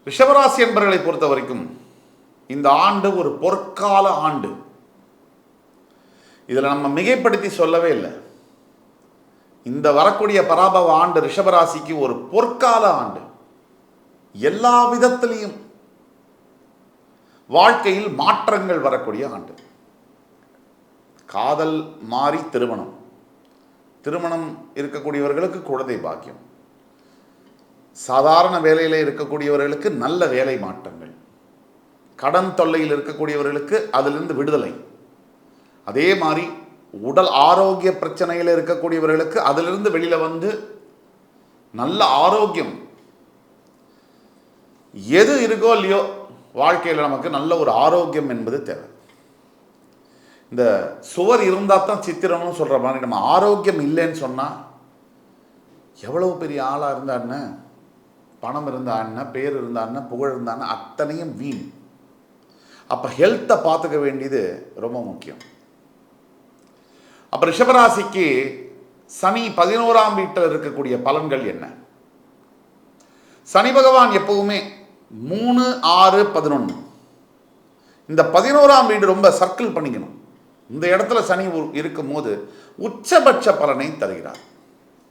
ரிஷபராசி என்பவர்களை பொறுத்த வரைக்கும் இந்த ஆண்டு ஒரு பொற்கால ஆண்டு. இதில் நம்ம மிகைப்படுத்தி சொல்லவே இல்லை. இந்த வரக்கூடிய பராபவ ஆண்டு ரிஷபராசிக்கு ஒரு பொற்கால ஆண்டு. எல்லா விதத்திலையும் வாழ்க்கையில் மாற்றங்கள் வரக்கூடிய ஆண்டு. காதல் மாறி திருமணம், திருமணம் இருக்கக்கூடியவர்களுக்கு குழந்தை பாக்கியம், சாதாரண வேலையில் இருக்கக்கூடியவர்களுக்கு நல்ல வேலை மாற்றங்கள், கடன் தொல்லையில் இருக்கக்கூடியவர்களுக்கு அதிலிருந்து விடுதலை, அதே மாதிரி உடல் ஆரோக்கிய பிரச்சனையில் இருக்கக்கூடியவர்களுக்கு அதிலிருந்து வெளியில் வந்து நல்ல ஆரோக்கியம். எது இருக்கோ இல்லையோ வாழ்க்கையில் நமக்கு நல்ல ஒரு ஆரோக்கியம் என்பது தேவை. இந்த சுவர் இருந்தால் தான் சித்திரம்னு சொல்கிற மாதிரி நம்ம ஆரோக்கியம் இல்லைன்னு சொன்னால் எவ்வளவு பெரிய ஆளாக இருந்தான்னு, பணம் இருந்தான்னு, பேர் இருந்தான்னு, புகழ் இருந்தான்னு அத்தனையும் வீண். அப்போ ஹெல்த்தை பார்த்துக்க வேண்டியது ரொம்ப முக்கியம். அப்போ ரிஷபராசிக்கு சனி 11ஆம் வீட்டில் இருக்கக்கூடிய பலன்கள் என்ன? சனி பகவான் எப்பவுமே 3, 6, 11 இந்த 11ஆம் வீடு ரொம்ப சர்க்கிள் பண்ணிக்கணும். இந்த இடத்துல சனி இருக்கும் போது உச்சபட்ச பலனை தருகிறார்.